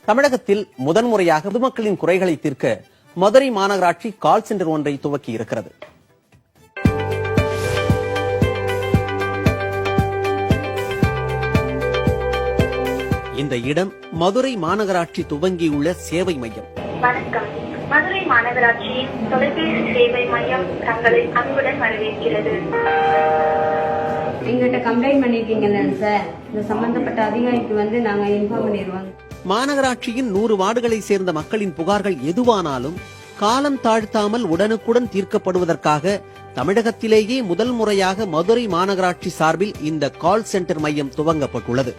தமிழகத்தில் முதன்முறையாக பொதுமக்களின் குறைகளை தீர்க்க மதுரை மாநகராட்சி கால் சென்டர் ஒன்றை துவக்கி இருக்கிறது. இந்த இடம் மதுரை மாநகராட்சி துவங்கியுள்ள சேவை மையம். வணக்கம். மதுரை மாநகராட்சியின் தொலைபேசி சேவை மையம் தங்களை அன்புடன் வரவேற்கிறது. எங்கிட்ட கம்ப்ளைண்ட் பண்ணிருக்கீங்கல்ல சார், இந்த சம்பந்தப்பட்ட அதிகாரிக்கு நாங்க இன்ஃபார்ம் பண்ணிடுவோம். மாநகராட்சியின் 100 வார்டுகளை சேர்ந்த மக்களின் புகார்கள் எதுவானாலும் காலம் தாழ்த்தாமல் உடனுக்குடன் தீர்க்கப்படுவதற்காக தமிழகத்திலேயே முதல் முறையாக மதுரை மாநகராட்சி சார்பில் இந்த கால் சென்டர் மையம் துவங்கப்பட்டுள்ளது.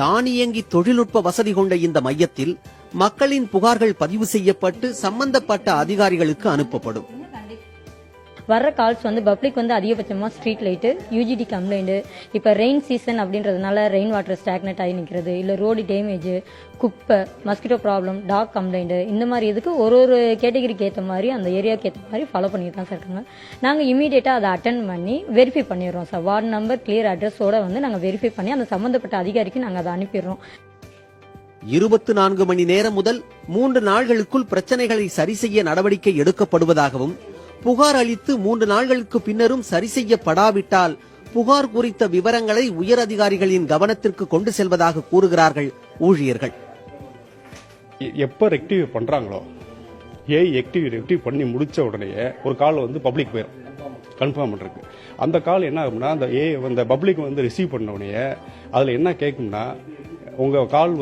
தானியங்கி தொழில்நுட்ப வசதி கொண்ட இந்த மையத்தில் மக்களின் புகார்கள் பதிவு செய்யப்பட்டு சம்பந்தப்பட்ட அதிகாரிகளுக்கு அனுப்பப்படும். வர்ற கால்ஸ் பப்ளிக் அதிகபட்சமாக ஸ்ட்ரீட் லைட்டு, யூஜிடி கம்ப்ளைண்ட், இப்போ ரெயின் சீசன் அப்படின்றதுனால ரெயின் வாட்டர் ஸ்டாக்னட் ஆகி நிற்கிறது, இல்லை ரோடு டேமேஜ், குப்பை, மஸ்கிட்டோ ப்ராப்ளம், டாக் கம்ப்ளைண்ட், இந்த மாதிரி இதுக்கு ஒரு கேட்டகரிக்கு ஏற்ற மாதிரி அந்த ஏரியாவுக்கு ஏற்ற மாதிரி ஃபாலோ பண்ணிட்டு தான் சார் இருக்காங்க. நாங்கள் இமீடியட்டாக அதை அட்டென்ட் பண்ணி வெரிஃபை பண்ணிடுறோம் சார். வார்டு நம்பர், கிளியர் அட்ரஸோட நாங்கள் வெரிஃபை பண்ணி அந்த சம்பந்தப்பட்ட அதிகாரிக்கு நாங்கள் அதை அனுப்பிடுறோம். 24 மணி நேரம் முதல் 3 நாள்களுக்குள் பிரச்சனைகளை சரி செய்ய நடவடிக்கை எடுக்கப்படுவதாகவும், புகார் அளித்து 3 நாள்களுக்கு பின்னரும் சரி செய்யப்படாவிட்டால் புகார் குறித்த விவரங்களை உயர் அதிகாரிகளின் கவனத்திற்கு கொண்டு செல்வதாக கூறுகிறார்கள் ஊழியர்கள். எப்ப ரெக்டிவ் பண்றாங்களோ, ரெக்டிவ் பண்ணி முடிச்ச உடனே ஒரு கால் பப்ளிக் போயிடும் கன்ஃபார்ம் பண்றதுக்கு. அந்த கால் என்ன ஆகும்னா, அந்த பப்ளிக் ரிசீவ் பண்ண உடனே அதுல என்ன கேட்கும்னா, உங்க கால்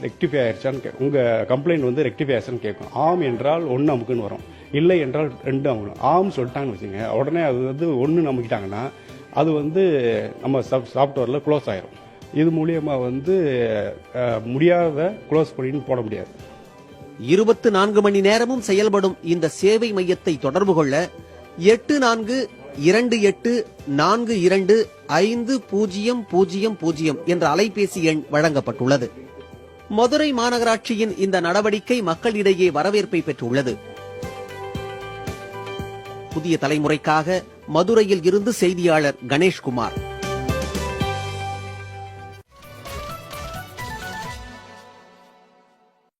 ரெக்டிஃபை ஆயிடுச்சான்னு, உங்க கம்ப்ளைண்ட் ரெக்டிஃபை ஆயிடுச்சான்னு கேட்கும். ஆம் என்றால் 1 அமுக்குன்னு வரும், இல்லை என்றால் 2 அமுக்கணும். ஆம் சொல்லிட்டாங்கன்னு வச்சுங்க, உடனே அது 1 நம்பிக்கிட்டாங்கன்னா அது நம்ம சாஃப்ட்வேர்ல க்ளோஸ் ஆயிரும். இது மூலியமா முடியாத க்ளோஸ் பண்ணின்னு போட முடியாது. 24 மணி நேரமும் செயல்படும் இந்த சேவை மையத்தை தொடர்பு கொள்ள 8428425000 என்ற அலைபேசி எண் வழங்கப்பட்டுள்ளது. மதுரை மாநகராட்சியின் இந்த நடவடிக்கை மக்களிடையே வரவேற்பை பெற்றுள்ளது. புதிய தலைமுறைக்காக மதுரையில் இருந்து செய்தியாளர் கணேஷ்குமார்.